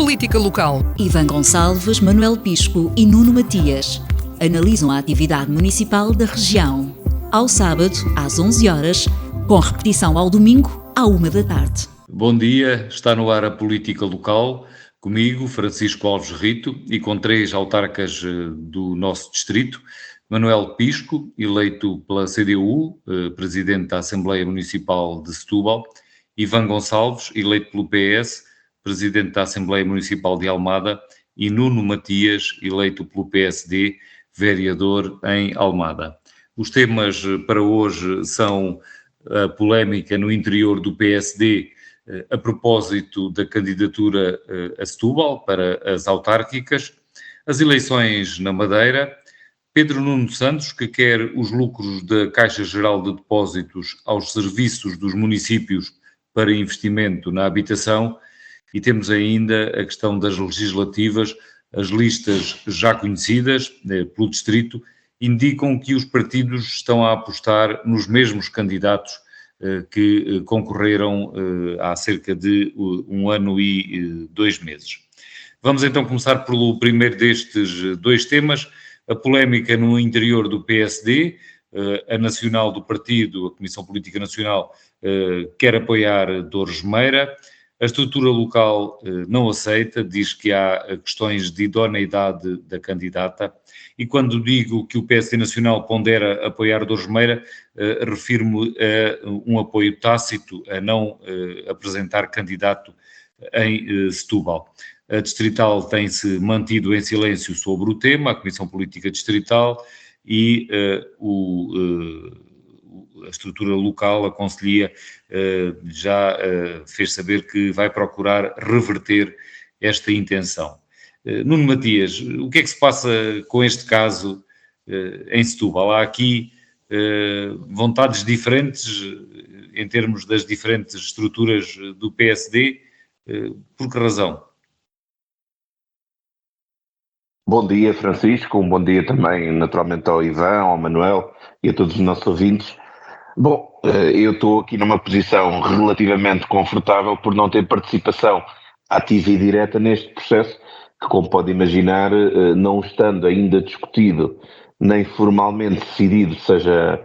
Política local. Ivan Gonçalves, Manuel Pisco e Nuno Matias analisam a atividade municipal da região. Ao sábado, às 11 horas, com repetição ao domingo, à 1 da tarde. Bom dia, está no ar a Política Local, comigo, Francisco Alves Rito, e com 3 autarcas do nosso distrito: Manuel Pisco, eleito pela CDU, presidente da Assembleia Municipal de Setúbal; Ivan Gonçalves, eleito pelo PS, presidente da Assembleia Municipal de Almada; e Nuno Matias, eleito pelo PSD, vereador em Almada. Os temas para hoje são a polémica no interior do PSD a propósito da candidatura a Setúbal para as autárquicas, as eleições na Madeira, Pedro Nuno Santos, que quer os lucros da Caixa Geral de Depósitos aos serviços dos municípios para investimento na habitação, e temos ainda a questão das legislativas. As listas já conhecidas pelo distrito indicam que os partidos estão a apostar nos mesmos candidatos que concorreram há cerca de 1 ano e 2 meses. Vamos então começar pelo primeiro destes 2 temas, a polémica no interior do PSD. A Nacional do Partido, a Comissão Política Nacional, quer apoiar Dores Meira. A estrutura local não aceita, diz que há questões de idoneidade da candidata, e quando digo que o PSD Nacional pondera apoiar Dores Meira, refiro-me a um apoio tácito, a não apresentar candidato em Setúbal. A Distrital tem-se mantido em silêncio sobre o tema, a Comissão Política Distrital, e a estrutura local, a Conselhia, já fez saber que vai procurar reverter esta intenção. Nuno Matias, o que é que se passa com este caso em Setúbal? Há aqui vontades diferentes em termos das diferentes estruturas do PSD. Por que razão? Bom dia, Francisco. Um bom dia também, naturalmente, ao Ivan, ao Manuel e a todos os nossos ouvintes. Bom, eu estou aqui numa posição relativamente confortável por não ter participação ativa e direta neste processo, que, como pode imaginar, não estando ainda discutido nem formalmente decidido, seja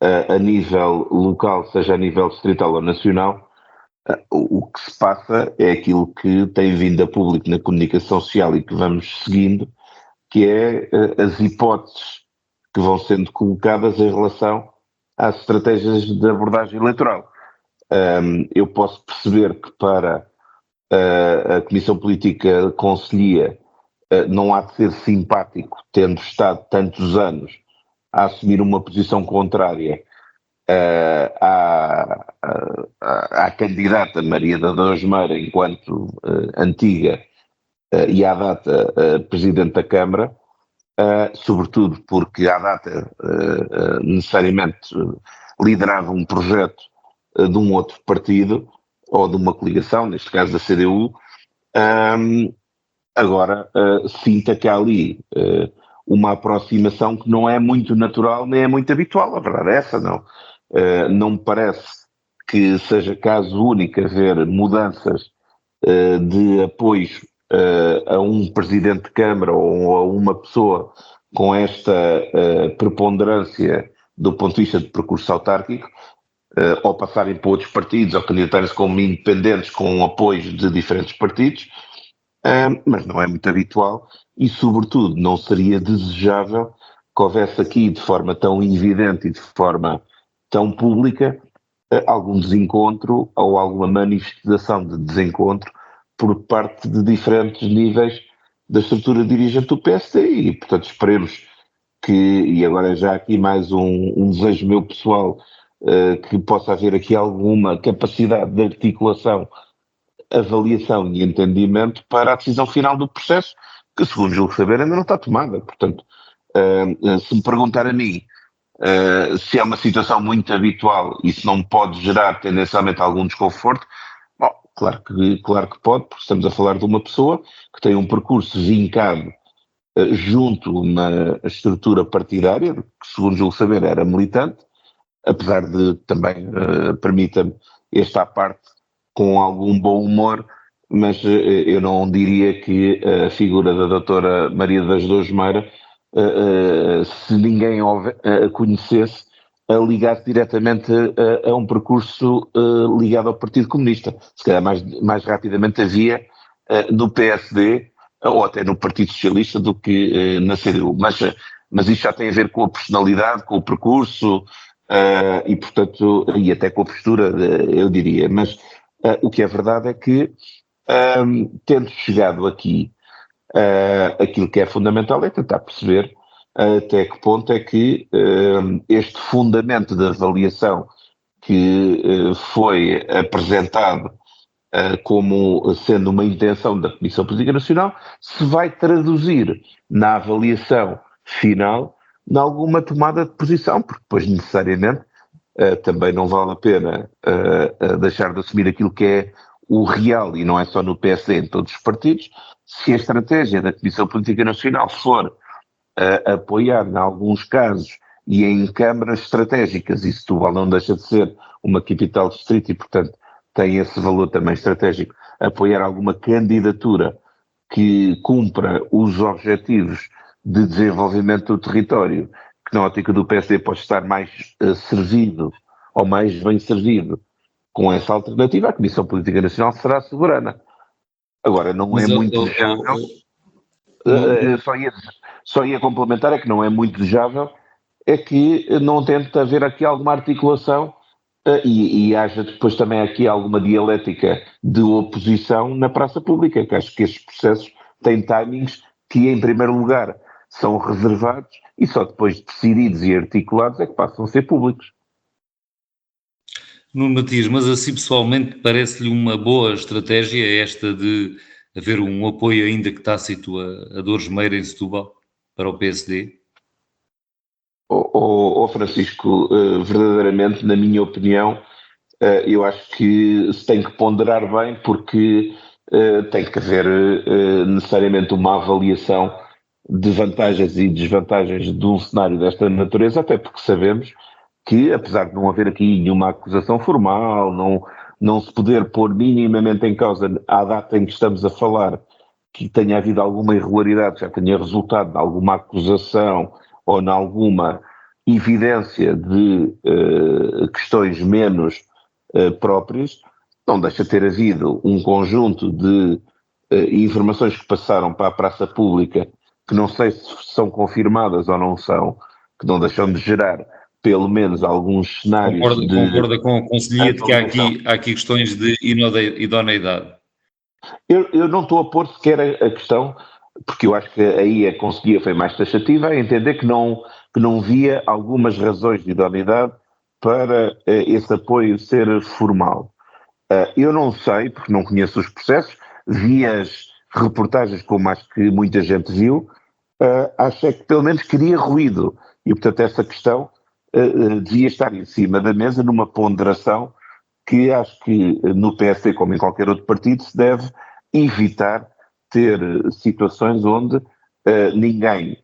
a nível local, seja a nível distrital ou nacional, o que se passa é aquilo que tem vindo a público na comunicação social e que vamos seguindo, que é as hipóteses que vão sendo colocadas em relação às estratégias de abordagem eleitoral. Eu posso perceber que para a Comissão Política Conselhia não há de ser simpático, tendo estado tantos anos a assumir uma posição contrária à candidata Maria da Dores Meira enquanto antiga e à data Presidente da Câmara, sobretudo porque à data necessariamente liderava um projeto de um outro partido ou de uma coligação, neste caso da CDU. Agora sinta que há ali uma aproximação que não é muito natural nem é muito habitual. A verdade é essa, não. Não me parece que seja caso único haver mudanças de apoios a um presidente de Câmara ou a uma pessoa com esta preponderância do ponto de vista de percurso autárquico, ou passarem para outros partidos ou candidatarem-se como independentes com apoios de diferentes partidos, mas não é muito habitual e, sobretudo, não seria desejável que houvesse aqui, de forma tão evidente e de forma tão pública, algum desencontro ou alguma manifestação de desencontro por parte de diferentes níveis da estrutura dirigente do PSD e, portanto, esperemos que, e agora já aqui mais um desejo meu pessoal, que possa haver aqui alguma capacidade de articulação, avaliação e entendimento para a decisão final do processo, que, segundo julgo saber, ainda não está tomada. Portanto, se me perguntar a mim se é uma situação muito habitual e se não pode gerar tendencialmente algum desconforto, bom, claro que pode, porque estamos a falar de uma pessoa que tem um percurso vincado junto a uma estrutura partidária, que, segundo julgo saber, era militante, apesar de também, permita-me esta parte, com algum bom humor, mas eu não diria que a figura da doutora Maria das Dores Meira, se ninguém a conhecesse, a ligasse diretamente a um percurso ligado ao Partido Comunista. Se calhar mais rapidamente havia no PSD ou até no Partido Socialista do que na CDU. Mas isto já tem a ver com a personalidade, com o percurso e, portanto, e até com a postura, eu diria. Mas o que é verdade é que, tendo chegado aqui, aquilo que é fundamental é tentar perceber até que ponto é que este fundamento de avaliação que foi apresentado como sendo uma intenção da Comissão Política Nacional se vai traduzir na avaliação final em alguma tomada de posição, porque depois necessariamente também não vale a pena deixar de assumir aquilo que é o real, e não é só no PSD, em todos os partidos. Se a estratégia da Comissão Política Nacional for apoiar, em alguns casos, e em câmaras estratégicas, e Setúbal não deixa de ser uma capital distrito e, portanto, tem esse valor também estratégico, apoiar alguma candidatura que cumpra os objetivos de desenvolvimento do território, que na ótica do PSD pode estar mais servido ou mais bem servido com essa alternativa, a Comissão Política Nacional será soberana. Agora, não é muito desejável, só ia complementar, é que não é muito desejável, é que não tente haver aqui alguma articulação e haja depois também aqui alguma dialética de oposição na praça pública, que acho que estes processos têm timings que, em primeiro lugar, são reservados e só depois decididos e articulados é que passam a ser públicos. Nuno Matias, mas assim pessoalmente parece-lhe uma boa estratégia esta de haver um apoio ainda que tácito a Dores Meira em Setúbal para o PSD? Francisco, verdadeiramente, na minha opinião, eu acho que se tem que ponderar bem porque tem que haver necessariamente uma avaliação de vantagens e desvantagens de um cenário desta natureza, até porque sabemos que, apesar de não haver aqui nenhuma acusação formal, não se poder pôr minimamente em causa à data em que estamos a falar que tenha havido alguma irregularidade, já tenha resultado de alguma acusação ou em alguma evidência de questões menos próprias, não deixa de ter havido um conjunto de informações que passaram para a praça pública, que não sei se são confirmadas ou não são, que não deixam de gerar pelo menos alguns cenários Concorda com o conselheiro de que há aqui questões de idoneidade? Eu não estou a pôr sequer a questão, porque eu acho que aí a conselhia foi mais taxativa, a entender que não via algumas razões de idoneidade para esse apoio ser formal. Eu não sei, porque não conheço os processos, vi as reportagens como acho que muita gente viu, acho que pelo menos queria ruído, e portanto essa questão devia estar em cima da mesa numa ponderação que acho que no PSD, como em qualquer outro partido, se deve evitar ter situações onde ninguém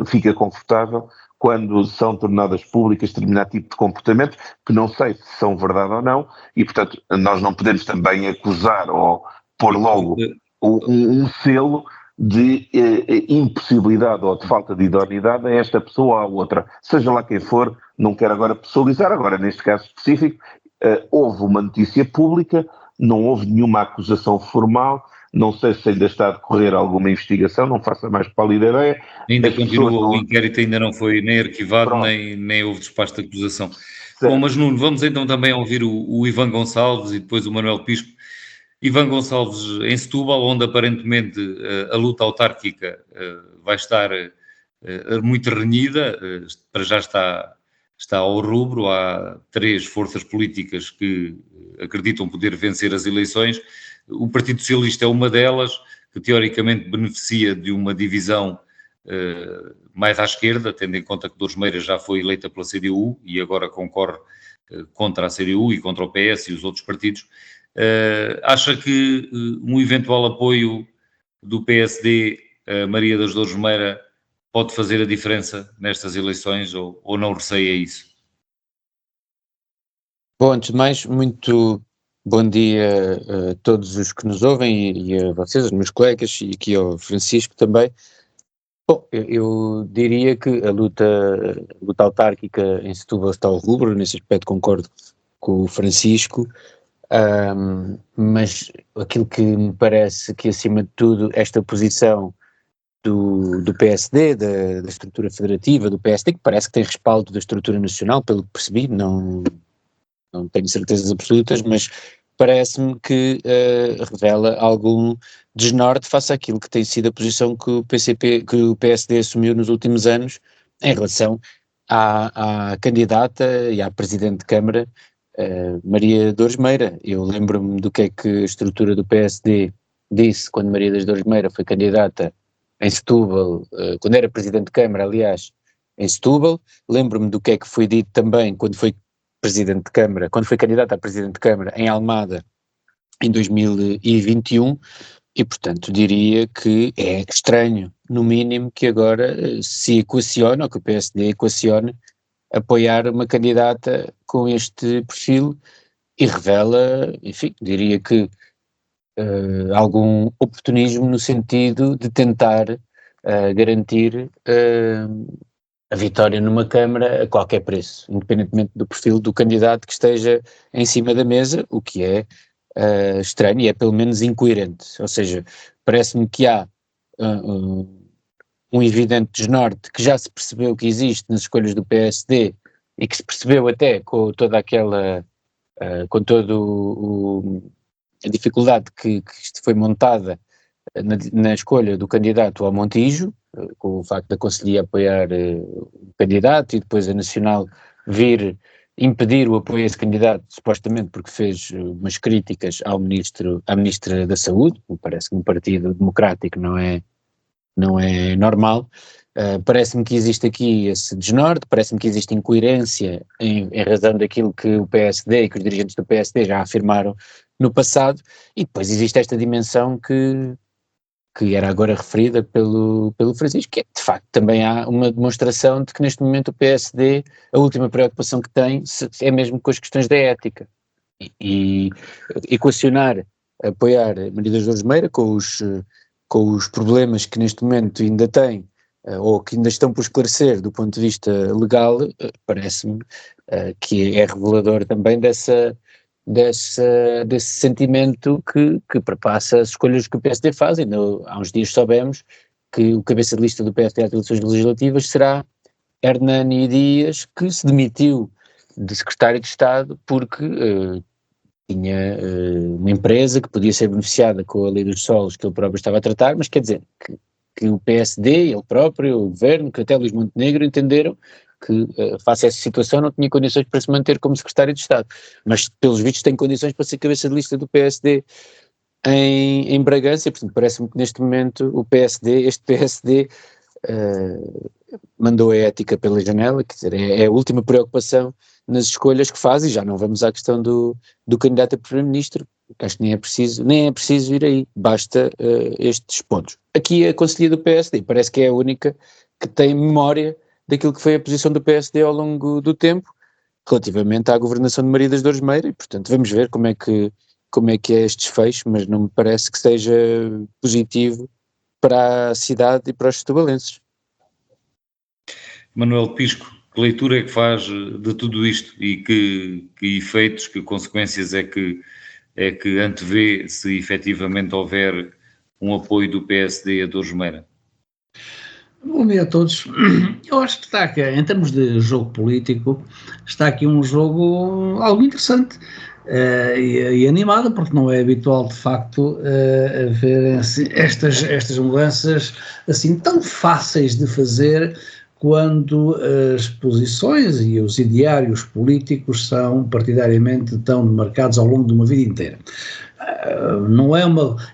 fica confortável quando são tornadas públicas determinado tipo de comportamentos, que não sei se são verdade ou não, e portanto nós não podemos também acusar ou pôr logo um selo de impossibilidade ou de falta de idoneidade a esta pessoa ou à outra, seja lá quem for. Não quero agora pessoalizar, agora neste caso específico, houve uma notícia pública, não houve nenhuma acusação formal, não sei se ainda está a decorrer alguma investigação, não faço a mais pálida ideia. Ainda continua, o inquérito ainda não foi nem arquivado, nem houve despacho de acusação. Certo. Bom, mas Nuno, vamos então também ouvir o Ivan Gonçalves e depois o Manuel Pisco. Ivan Gonçalves em Setúbal, onde aparentemente a luta autárquica vai estar muito renhida, para já está ao rubro, há 3 forças políticas que acreditam poder vencer as eleições. O Partido Socialista é uma delas, que teoricamente beneficia de uma divisão mais à esquerda, tendo em conta que Dores Meira já foi eleita pela CDU e agora concorre contra a CDU e contra o PS e os outros partidos. Acha que um eventual apoio do PSD a Maria das Dores Meira pode fazer a diferença nestas eleições ou não receia isso? Bom, antes de mais, muito Bom dia a todos os que nos ouvem e a vocês, aos meus colegas, e aqui ao Francisco também. Bom, eu diria que a luta autárquica em Setúbal está ao rubro, nesse aspecto concordo com o Francisco, mas aquilo que me parece que, acima de tudo, esta posição do PSD, da estrutura federativa do PSD, que parece que tem respaldo da estrutura nacional, pelo que percebi, não tenho certezas absolutas, mas parece-me que revela algum desnorte face àquilo que tem sido a posição que o PSD assumiu nos últimos anos em relação à candidata e à Presidente de Câmara, Maria Dores Meira. Eu lembro-me do que é que a estrutura do PSD disse quando Maria das Dores Meira foi candidata em Setúbal, quando era Presidente de Câmara, aliás, em Setúbal. Lembro-me do que é que foi dito também quando foi Presidente de Câmara, quando foi candidata a Presidente de Câmara em Almada em 2021, e portanto diria que é estranho, no mínimo, que agora se equacione, ou que o PSD equacione, apoiar uma candidata com este perfil, e revela, enfim, diria que algum oportunismo no sentido de tentar garantir a vitória numa Câmara a qualquer preço, independentemente do perfil do candidato que esteja em cima da mesa, o que é estranho e é pelo menos incoerente. Ou seja, parece-me que há um evidente desnorte que já se percebeu que existe nas escolhas do PSD e que se percebeu até com toda aquela, com todo a dificuldade que foi montada na escolha do candidato ao Montijo, com o facto da Conselhia apoiar o candidato e depois a Nacional vir impedir o apoio a esse candidato, supostamente porque fez umas críticas à Ministra da Saúde. Me parece que um partido democrático não é normal. Parece-me que existe aqui esse desnorte, parece-me que existe incoerência em razão daquilo que o PSD e que os dirigentes do PSD já afirmaram no passado, e depois existe esta dimensão que era agora referida pelo Francisco, que é, de facto, também há uma demonstração de que neste momento o PSD, a última preocupação que tem é mesmo com as questões da ética, e equacionar, apoiar Maria das Dores Meira com os problemas que neste momento ainda tem, ou que ainda estão por esclarecer do ponto de vista legal, parece-me que é revelador também desse sentimento que perpassa as escolhas que o PSD faz. Ainda há uns dias soubemos que o cabeça de lista do PSD às eleições legislativas será Hernani Dias, que se demitiu de secretário de Estado porque tinha uma empresa que podia ser beneficiada com a lei dos solos que ele próprio estava a tratar, mas quer dizer que o PSD, ele próprio, o governo, que até Luís Montenegro entenderam que face a essa situação não tinha condições para se manter como secretário de Estado, mas pelos vistos tem condições para ser cabeça de lista do PSD em Bragança, e portanto parece-me que neste momento este PSD mandou a ética pela janela, quer dizer, é a última preocupação nas escolhas que faz, e já não vamos à questão do candidato a primeiro-ministro, acho que nem é preciso ir aí, basta estes pontos. Aqui a Conselhia do PSD parece que é a única que tem memória daquilo que foi a posição do PSD ao longo do tempo, relativamente à governação de Maria das Dores Meira, e portanto vamos ver como é que é este desfecho, mas não me parece que seja positivo para a cidade e para os setubalenses. Manuel Pisco, que leitura é que faz de tudo isto e que efeitos, que consequências é que antevê se efetivamente houver um apoio do PSD a Dores Meira? Bom dia a todos. Eu acho que está aqui, em termos de jogo político, está aqui um jogo algo interessante e animado, porque não é habitual de facto ver assim, estas mudanças assim tão fáceis de fazer quando as posições e os ideários políticos são partidariamente tão marcados ao longo de uma vida inteira.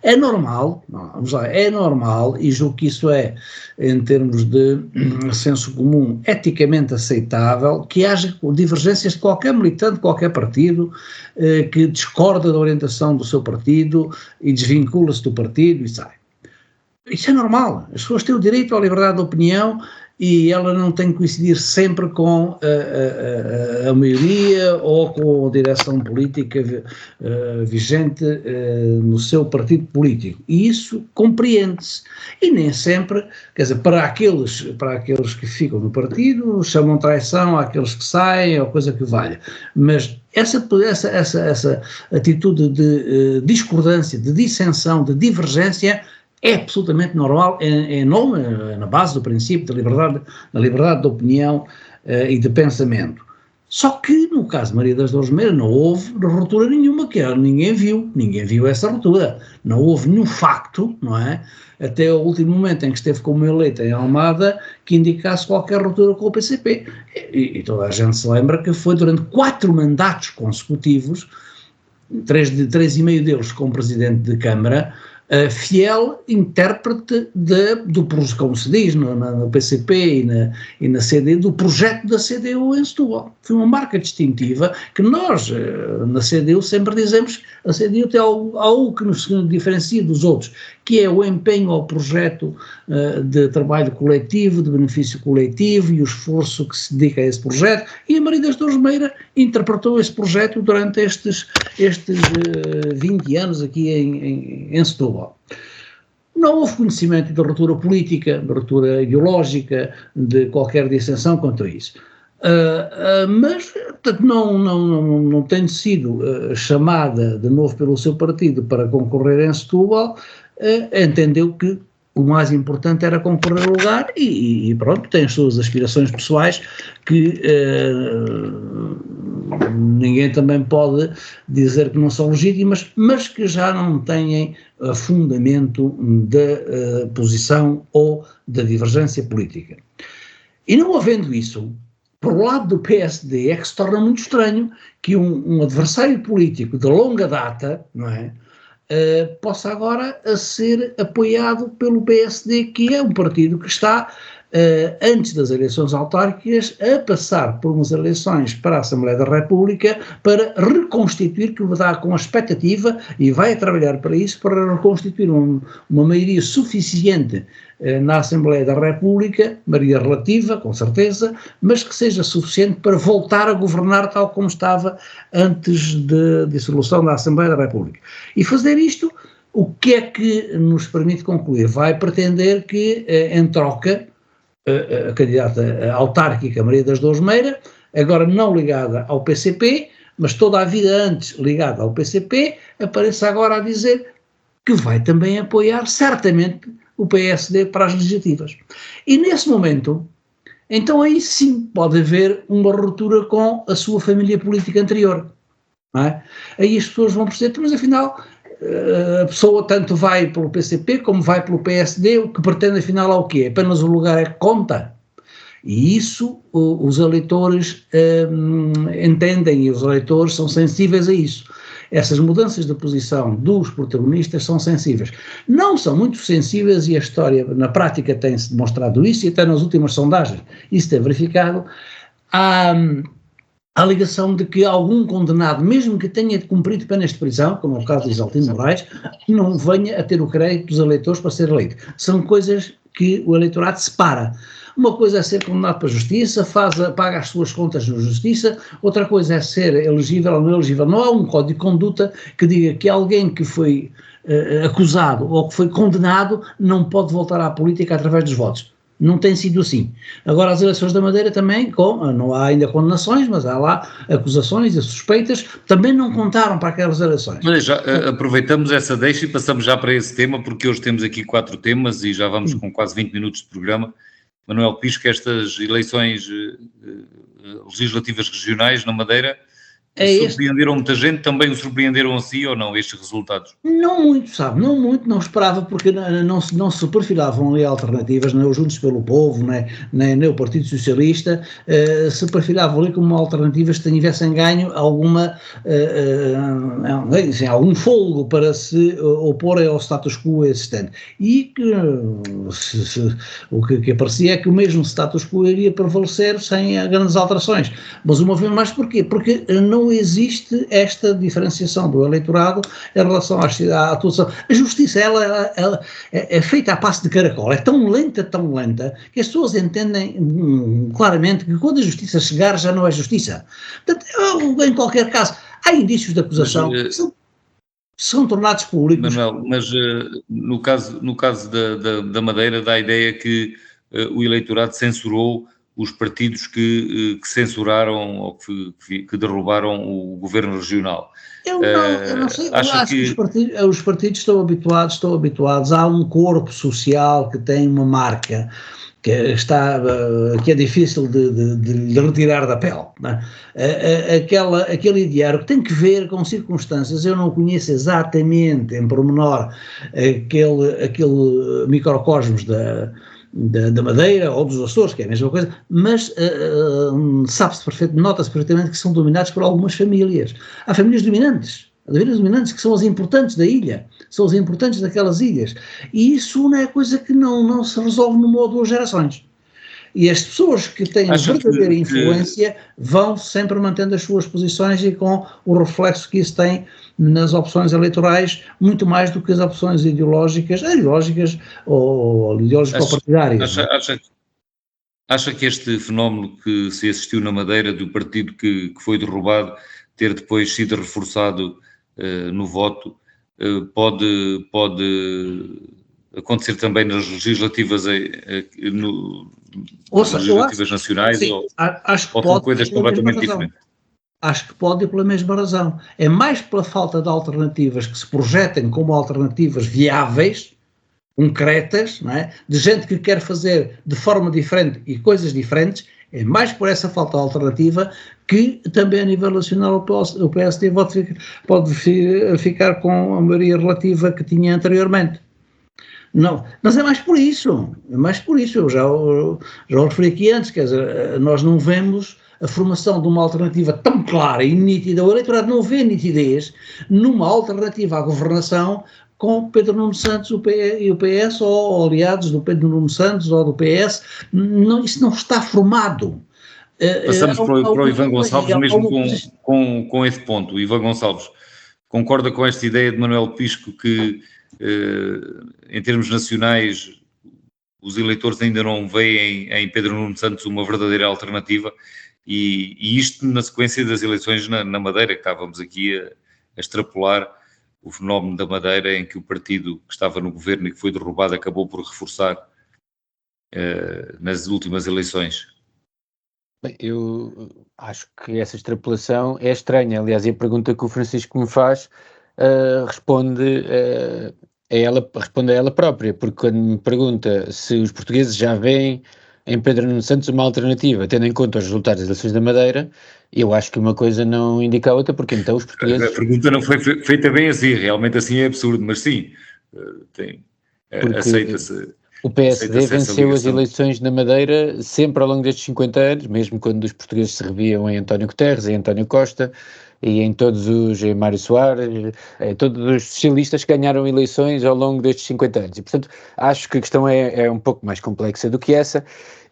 É normal, vamos lá, é normal, e julgo que isso é, em termos de senso comum, eticamente aceitável, que haja divergências de qualquer militante, de qualquer partido, que discorda da orientação do seu partido e desvincula-se do partido e sai. Isso é normal, as pessoas têm o direito à liberdade de opinião e ela não tem que coincidir sempre com a maioria ou com a direção política vigente no seu partido político. E isso compreende-se. E nem sempre, quer dizer, para aqueles que ficam no partido, chamam traição àqueles que saem, ou coisa que valha. Mas essa atitude de discordância, de dissensão, de divergência é absolutamente normal, é na base do princípio da liberdade de opinião e de pensamento. Só que, no caso de Maria das Dores Meira, não houve ruptura nenhuma, que ninguém viu essa ruptura. Não houve nenhum facto, não é? Até o último momento em que esteve como eleita em Almada, que indicasse qualquer ruptura com o PCP. E toda a gente se lembra que foi durante 4 mandatos consecutivos, 3,5 deles como Presidente de Câmara, fiel intérprete como se diz no PCP e na CDU, do projeto da CDU em Setúbal. Foi uma marca distintiva que nós, na CDU, sempre dizemos, a CDU tem algo que nos diferencia dos outros, que é o empenho ao projeto de trabalho coletivo, de benefício coletivo e o esforço que se dedica a esse projeto, e a Maria das Dores Meira interpretou esse projeto durante estes 20 anos aqui em Setúbal. Não houve conhecimento de ruptura política, de ruptura ideológica, de qualquer dissensão quanto a isso. Mas, portanto, não tem sido chamada de novo pelo seu partido para concorrer em Setúbal, entendeu que o mais importante era concorrer ao lugar e pronto, tem as suas aspirações pessoais que ninguém também pode dizer que não são legítimas, mas que já não têm fundamento da posição ou da divergência política. E não havendo isso, por lado do PSD, é que se torna muito estranho que um adversário político de longa data, não é, possa agora ser apoiado pelo PSD, que é um partido que está, antes das eleições autárquicas, a passar por umas eleições para a Assembleia da República para reconstituir, que dá com a expectativa, e vai trabalhar para isso, para reconstituir uma maioria suficiente na Assembleia da República, maioria relativa, com certeza, mas que seja suficiente para voltar a governar tal como estava antes da dissolução da Assembleia da República. E fazer isto, o que é que nos permite concluir? Vai pretender que, em troca, a candidata autárquica Maria das Dores Meira, agora não ligada ao PCP, mas toda a vida antes ligada ao PCP, apareça agora a dizer que vai também apoiar certamente o PSD para as legislativas. E nesse momento, então aí sim pode haver uma ruptura com a sua família política anterior. Não é? Aí as pessoas vão perceber, mas afinal a pessoa tanto vai pelo PCP como vai pelo PSD, o que pretende afinal é o quê? Apenas o lugar é que conta? E isso os eleitores entendem, e os eleitores são sensíveis a isso. Essas mudanças de posição dos protagonistas são sensíveis. Não são muito sensíveis, e a história na prática tem-se demonstrado isso, e até nas últimas sondagens isso tem verificado, a alegação de que algum condenado, mesmo que tenha cumprido penas de prisão, como é o caso de Isaltino Moraes, não venha a ter o crédito dos eleitores para ser eleito. São coisas que o eleitorado separa. Uma coisa é ser condenado para a justiça, paga as suas contas na justiça, outra coisa é ser elegível ou não elegível. Não há um código de conduta que diga que alguém que foi acusado ou que foi condenado não pode voltar à política através dos votos. Não tem sido assim. Agora, as eleições da Madeira também, não há ainda condenações, mas há lá acusações e suspeitas, também não contaram para aquelas eleições. Mas já aproveitamos essa deixa e passamos já para esse tema, porque hoje temos aqui 4 temas e já vamos com quase 20 minutos de programa. Manuel Pisco, estas eleições legislativas regionais na Madeira surpreenderam muita gente, também o surpreenderam a si ou não, estes resultados? Não muito, sabe, não esperava, porque não se perfilavam ali alternativas, nem os Juntos pelo Povo, nem o Partido Socialista, se perfilavam ali como alternativas que tivessem ganho algum fôlego para se oporem ao status quo existente. E o que aparecia é que o mesmo status quo iria prevalecer sem grandes alterações. Mas uma vez mais, porquê? Porque não não existe esta diferenciação do eleitorado em relação à atuação. A justiça, ela é feita a passo de caracol, é tão lenta, que as pessoas entendem claramente que quando a justiça chegar já não é justiça. Portanto, em qualquer caso, há indícios de acusação que são tornados públicos. Manuel, mas no caso da Madeira dá a ideia que o eleitorado censurou os partidos que censuraram ou que derrubaram o governo regional. Eu não sei, eu acho que os partidos estão habituados a um corpo social que tem uma marca que é difícil de retirar da pele, né? Aquele ideário que tem que ver com circunstâncias. Eu não conheço exatamente em pormenor aquele microcosmos da Madeira ou dos Açores, que é a mesma coisa, mas nota-se perfeitamente que são dominados por algumas famílias. Há famílias dominantes que são as importantes da ilha, são as importantes daquelas ilhas, e isso não é coisa que não se resolve numa ou duas gerações. E as pessoas que têm verdadeira influência vão sempre mantendo as suas posições e com o reflexo que isso tem nas opções eleitorais, muito mais do que as opções ideológicas ou ideológico-partidárias. Acha que este fenómeno que se assistiu na Madeira do partido que foi derrubado ter depois sido reforçado no voto pode acontecer também nas legislativas, legislativas nacionais, sim, acho que ou são coisas completamente diferentes? Acho que pode, pela mesma razão. É mais pela falta de alternativas que se projetem como alternativas viáveis, concretas, não é? De gente que quer fazer de forma diferente e coisas diferentes. É mais por essa falta de alternativa que também a nível nacional o PSD pode ficar com a maioria relativa que tinha anteriormente. Não, mas é mais por isso, eu já o referi aqui antes, quer dizer, nós não vemos a formação de uma alternativa tão clara e nítida, o eleitorado não vê nitidez numa alternativa à governação com Pedro Nuno Santos e o PS, ou aliados do Pedro Nuno Santos ou do PS, isso não está formado. Passamos para o Ivan Gonçalves, mesmo com esse ponto. Ivan Gonçalves, concorda com esta ideia de Manuel Pisco que, em termos nacionais, os eleitores ainda não veem em Pedro Nuno Santos uma verdadeira alternativa, e isto na sequência das eleições na Madeira, que estávamos aqui a extrapolar o fenómeno da Madeira, em que o partido que estava no governo e que foi derrubado acabou por reforçar nas últimas eleições. Bem, eu acho que essa extrapolação é estranha. Aliás, e a pergunta que o Francisco me faz responde a ela própria, porque quando me pergunta se os portugueses já veem em Pedro Nuno Santos uma alternativa, tendo em conta os resultados das eleições da Madeira, eu acho que uma coisa não indica a outra, porque então os portugueses... A pergunta não foi feita bem assim, realmente assim é absurdo, mas sim, aceita-se. O PSD venceu as eleições na Madeira sempre ao longo destes 50 anos, mesmo quando os portugueses se reviam em António Guterres, em António Costa e em Mário Soares, todos os socialistas que ganharam eleições ao longo destes 50 anos. E, portanto, acho que a questão é um pouco mais complexa do que essa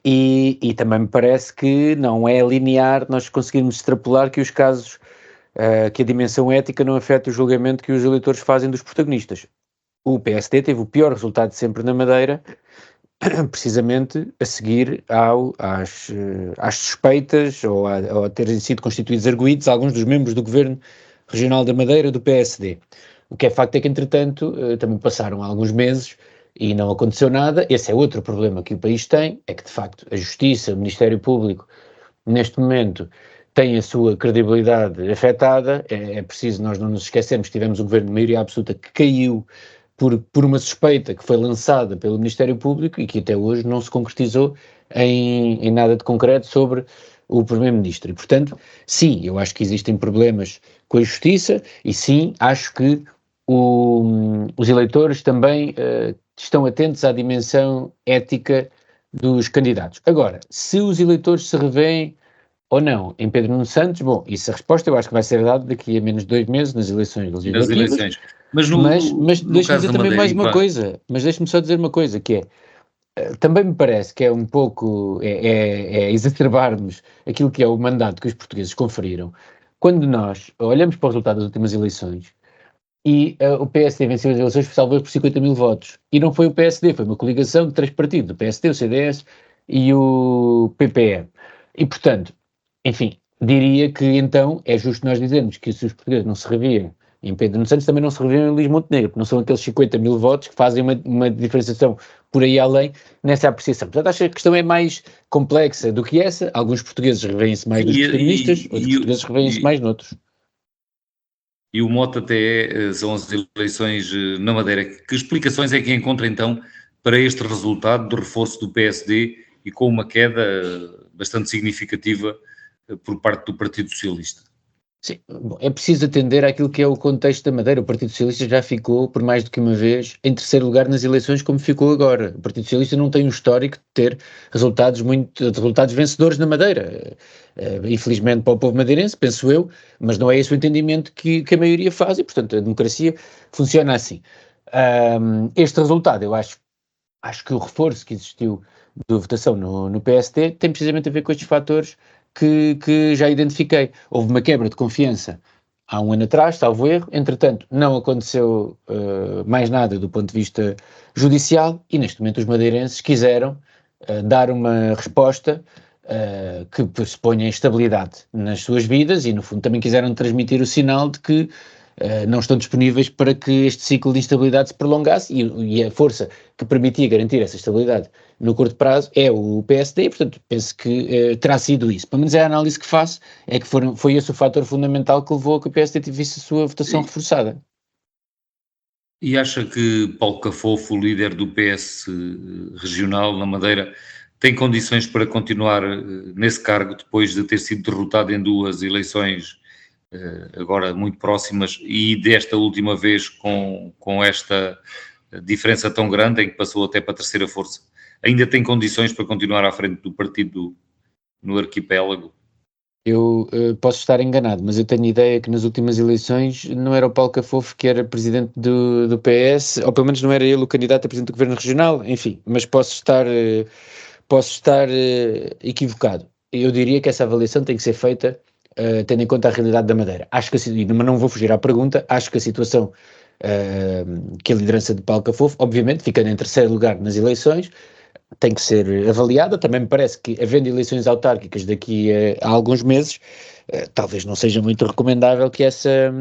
e também me parece que não é linear nós conseguirmos extrapolar que os casos, que a dimensão ética não afeta o julgamento que os eleitores fazem dos protagonistas. O PSD teve o pior resultado de sempre na Madeira, precisamente a seguir às suspeitas ou a terem sido constituídos arguidos alguns dos membros do Governo Regional da Madeira do PSD. O que é facto é que, entretanto, também passaram alguns meses e não aconteceu nada. Esse é outro problema que o país tem, é que, de facto, a Justiça, o Ministério Público, neste momento, tem a sua credibilidade afetada. É preciso nós não nos esquecermos que tivemos um governo de maioria absoluta que caiu por uma suspeita que foi lançada pelo Ministério Público e que até hoje não se concretizou em nada de concreto sobre o Primeiro-Ministro. E, portanto, sim, eu acho que existem problemas com a Justiça e sim, acho que os eleitores também estão atentos à dimensão ética dos candidatos. Agora, se os eleitores se revêem ou não em Pedro Nuno Santos, bom, isso a resposta eu acho que vai ser dada daqui a menos de 2 meses nas eleições legislativas. Mas deixa-me dizer também mais uma coisa, deixa-me só dizer uma coisa, que é, também me parece que é um pouco, exacerbarmos aquilo que é o mandato que os portugueses conferiram, quando nós olhamos para o resultado das últimas eleições e o PSD venceu as eleições salvo por 50 mil votos, e não foi o PSD, foi uma coligação de 3 partidos, o PSD, o CDS e o PPE. E, portanto, enfim, diria que então é justo nós dizermos que se os portugueses não se reviam em Pedro Nuno Santos, também não se reviam em Luís Montenegro, porque não são aqueles 50 mil votos que fazem uma diferenciação por aí além nessa apreciação. Portanto, acho que a questão é mais complexa do que essa. Alguns portugueses revêem-se mais nos protagonistas, outros portugueses revêem-se mais noutros. E o mote até são as eleições na Madeira. Que explicações é que encontra então para este resultado do reforço do PSD e com uma queda bastante significativa por parte do Partido Socialista? Sim, bom, é preciso atender àquilo que é o contexto da Madeira. O Partido Socialista já ficou, por mais do que uma vez, em terceiro lugar nas eleições, como ficou agora. O Partido Socialista não tem um histórico de ter resultados vencedores na Madeira. Infelizmente para o povo madeirense, penso eu, mas não é esse o entendimento que a maioria faz e, portanto, a democracia funciona assim. Este resultado, eu acho que o reforço que existiu da votação no PSD tem precisamente a ver com estes fatores que já identifiquei. Houve uma quebra de confiança há um ano atrás, salvo erro, entretanto não aconteceu mais nada do ponto de vista judicial e neste momento os madeirenses quiseram dar uma resposta que pressuponha estabilidade nas suas vidas e no fundo também quiseram transmitir o sinal de que não estão disponíveis para que este ciclo de instabilidade se prolongasse e a força que permitia garantir essa estabilidade no curto prazo é o PSD, e portanto penso que terá sido isso. Pelo menos é a análise que faço, é que foi esse o fator fundamental que levou a que o PSD tivesse a sua votação reforçada. E acha que Paulo Cafofo, líder do PS regional na Madeira, tem condições para continuar nesse cargo depois de ter sido derrotado em 2 eleições agora muito próximas e desta última vez com esta diferença tão grande em que passou até para a terceira força? Ainda tem condições para continuar à frente do partido no arquipélago? Eu posso estar enganado, mas eu tenho ideia que nas últimas eleições não era o Paulo Cafofo que era presidente do PS, ou pelo menos não era ele o candidato a presidente do governo regional, enfim, mas posso estar equivocado. Eu diria que essa avaliação tem que ser feita tendo em conta a realidade da Madeira. Acho que, mas não vou fugir à pergunta, acho que a situação que a liderança de Paulo Cafofo, obviamente, ficando em terceiro lugar nas eleições, tem que ser avaliada. Também me parece que, havendo eleições autárquicas daqui a alguns meses, talvez não seja muito recomendável que essa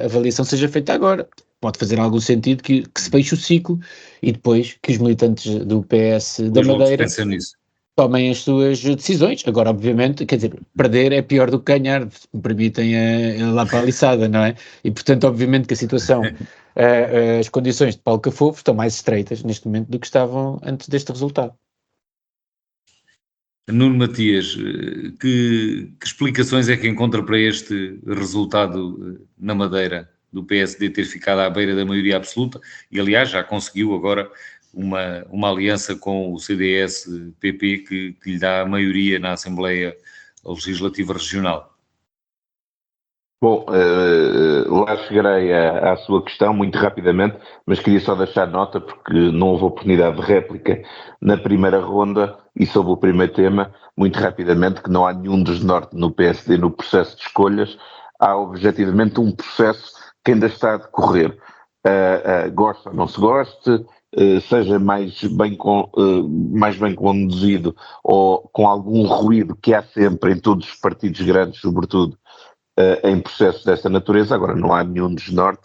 avaliação seja feita agora. Pode fazer algum sentido que se feche o ciclo e depois que os militantes do PS da Madeira tomem as suas decisões. Agora, obviamente, quer dizer, perder é pior do que ganhar, se me permitem lá para a liçada, não é? E, portanto, obviamente que a situação, as condições de Paulo Cafofo estão mais estreitas neste momento do que estavam antes deste resultado. Nuno Matias, que explicações é que encontra para este resultado na Madeira do PSD ter ficado à beira da maioria absoluta e, aliás, já conseguiu agora uma aliança com o CDS-PP que lhe dá a maioria na Assembleia Legislativa Regional? Bom, lá chegarei à sua questão muito rapidamente, mas queria só deixar nota, porque não houve oportunidade de réplica na primeira ronda e sobre o primeiro tema, muito rapidamente, que não há nenhum desnorte no PSD no processo de escolhas, há objetivamente um processo que ainda está a decorrer. Gosta ou não se goste, seja mais bem conduzido ou com algum ruído que há sempre em todos os partidos grandes, sobretudo, em processos dessa natureza. Agora não há nenhum desnorte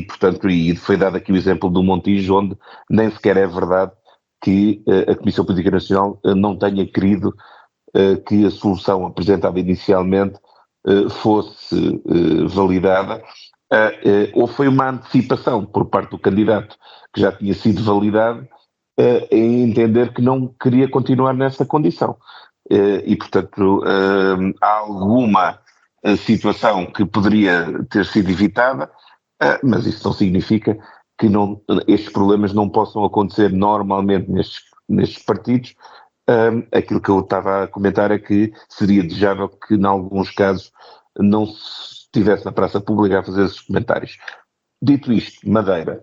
portanto, foi dado aqui o exemplo do Montijo, onde nem sequer é verdade que a Comissão Política Nacional não tenha querido que a solução apresentada inicialmente fosse validada, ou foi uma antecipação por parte do candidato que já tinha sido validado em entender que não queria continuar nessa condição. E, portanto, há alguma situação que poderia ter sido evitada, mas isso não significa que estes problemas não possam acontecer normalmente nestes partidos. Aquilo que eu estava a comentar é que seria desejável que, em alguns casos, não se estivesse na praça pública a fazer esses comentários. Dito isto, Madeira.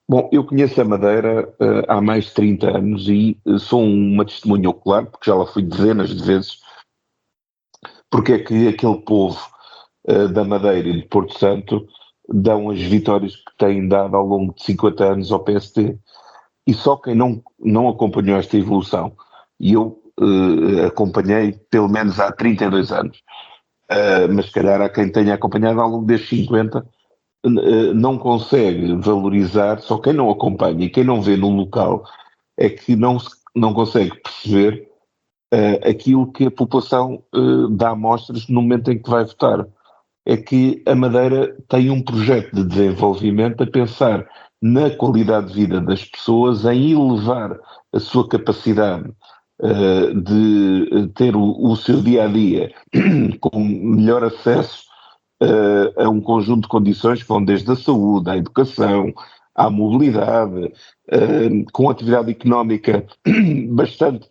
Bom, eu conheço a Madeira há mais de 30 anos e sou uma testemunha ocular, porque já lá fui dezenas de vezes, porque é que aquele povo da Madeira e de Porto Santo dão as vitórias que têm dado ao longo de 50 anos ao PSD. E só quem não acompanhou esta evolução, e eu acompanhei pelo menos há 32 anos, mas se calhar há quem tenha acompanhado ao longo destes 50, não consegue valorizar, só quem não acompanha e quem não vê no local é que não consegue perceber aquilo que a população dá amostras no momento em que vai votar. É que a Madeira tem um projeto de desenvolvimento a pensar na qualidade de vida das pessoas, em elevar a sua capacidade de ter o seu dia-a-dia com melhor acesso a um conjunto de condições que vão desde a saúde, à educação, à mobilidade, com atividade económica bastante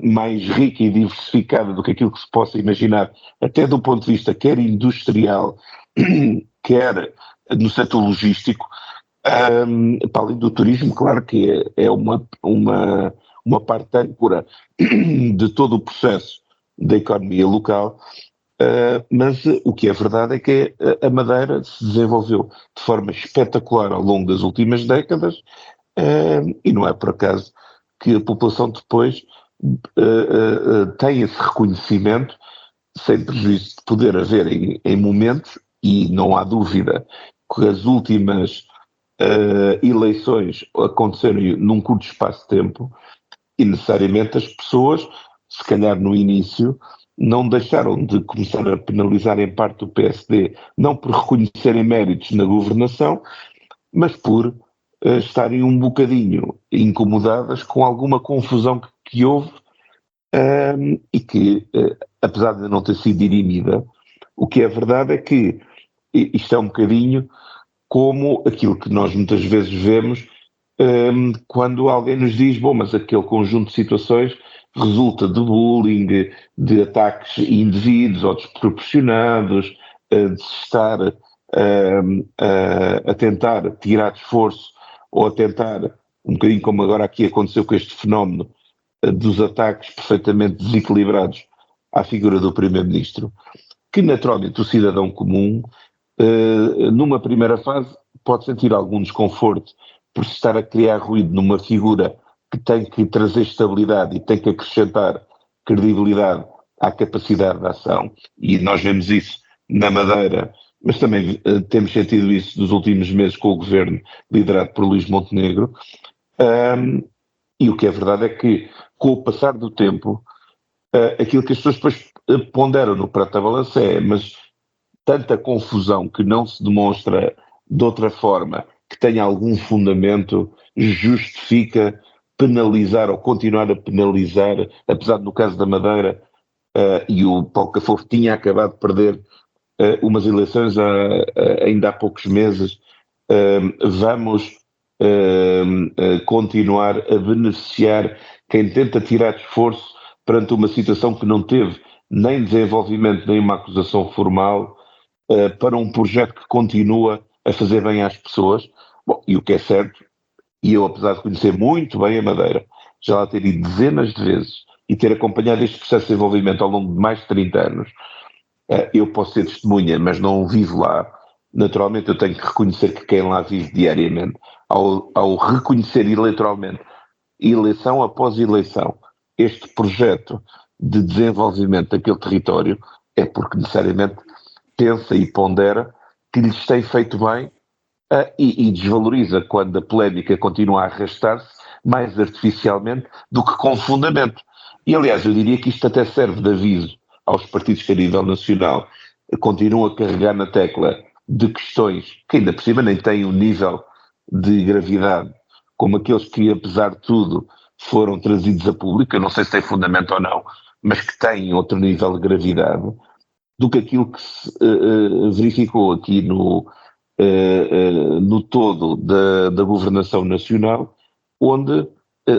mais rica e diversificada do que aquilo que se possa imaginar, até do ponto de vista quer industrial, quer no setor logístico, para além do turismo, claro que é uma parte âncora de todo o processo da economia local. Mas o que é verdade é que a Madeira se desenvolveu de forma espetacular ao longo das últimas décadas, e não é por acaso que a população depois tem esse reconhecimento, sem prejuízo de poder haver em momentos, e não há dúvida que as últimas eleições aconteceram num curto espaço de tempo, e necessariamente as pessoas, se calhar no início, não deixaram de começar a penalizar em parte o PSD, não por reconhecerem méritos na governação, mas por estarem um bocadinho incomodadas com alguma confusão que houve e que, apesar de não ter sido dirimida, o que é verdade é que isto é um bocadinho como aquilo que nós muitas vezes vemos quando alguém nos diz, bom, mas aquele conjunto de situações resulta de bullying, de ataques indevidos ou desproporcionados, de se estar a tentar tirar de esforço ou a tentar, um bocadinho como agora aqui aconteceu com este fenómeno, dos ataques perfeitamente desequilibrados à figura do Primeiro-Ministro, que naturalmente o cidadão comum, numa primeira fase, pode sentir algum desconforto por se estar a criar ruído numa figura que tem que trazer estabilidade e tem que acrescentar credibilidade à capacidade de ação, e nós vemos isso na Madeira, mas também temos sentido isso nos últimos meses com o governo liderado por Luís Montenegro, e o que é verdade é que, com o passar do tempo, aquilo que as pessoas depois ponderam no prato da balança mas tanta confusão que não se demonstra de outra forma que tenha algum fundamento justifica penalizar ou continuar a penalizar, apesar de no caso da Madeira, e o Paulo Cafofo tinha acabado de perder umas eleições ainda há poucos meses, vamos continuar a beneficiar quem tenta tirar de esforço perante uma situação que não teve nem desenvolvimento nem uma acusação formal para um projeto que continua a fazer bem às pessoas. Bom, e o que é certo, e eu apesar de conhecer muito bem a Madeira, já lá ter ido dezenas de vezes e ter acompanhado este processo de desenvolvimento ao longo de mais de 30 anos, eu posso ser testemunha, mas não vivo lá. Naturalmente eu tenho que reconhecer que quem lá vive diariamente, ao reconhecer eleitoralmente, eleição após eleição, este projeto de desenvolvimento daquele território, é porque necessariamente pensa e pondera que lhes tem feito bem e desvaloriza quando a polémica continua a arrastar-se mais artificialmente do que com fundamento. E aliás eu diria que isto até serve de aviso aos partidos que a nível nacional continuam a carregar na tecla de questões que ainda por cima nem têm um nível de gravidade como aqueles que apesar de tudo foram trazidos a público, eu não sei se tem fundamento ou não, mas que têm outro nível de gravidade do que aquilo que se verificou aqui no todo da governação nacional, onde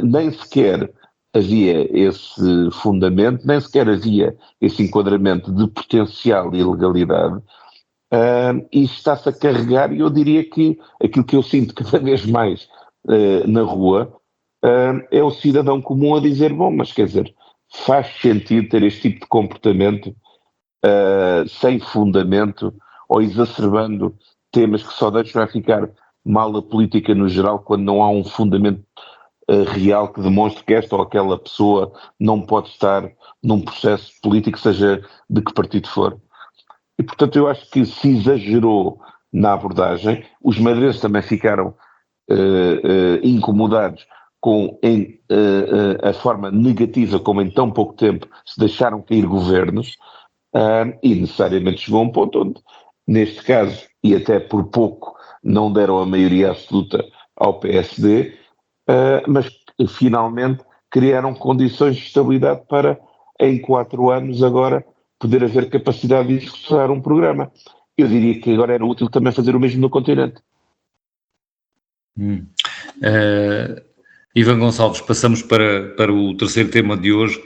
nem sequer havia esse fundamento, nem sequer havia esse enquadramento de potencial ilegalidade, e está-se a carregar, e eu diria que aquilo que eu sinto cada vez mais na rua é o cidadão comum a dizer, bom, mas quer dizer, faz sentido ter este tipo de comportamento sem fundamento ou exacerbando temas que só deixam a ficar mal a política no geral quando não há um fundamento real que demonstre que esta ou aquela pessoa não pode estar num processo político, seja de que partido for. E, portanto, eu acho que se exagerou na abordagem, os madeirenses também ficaram incomodados com a forma negativa como em tão pouco tempo se deixaram cair governos, e necessariamente chegou a um ponto onde, neste caso, e até por pouco, não deram a maioria absoluta ao PSD, mas finalmente criaram condições de estabilidade para, em 4 anos agora, poder haver capacidade de executar um programa. Eu diria que agora era útil também fazer o mesmo no continente. Ivan Gonçalves, passamos para o terceiro tema de hoje.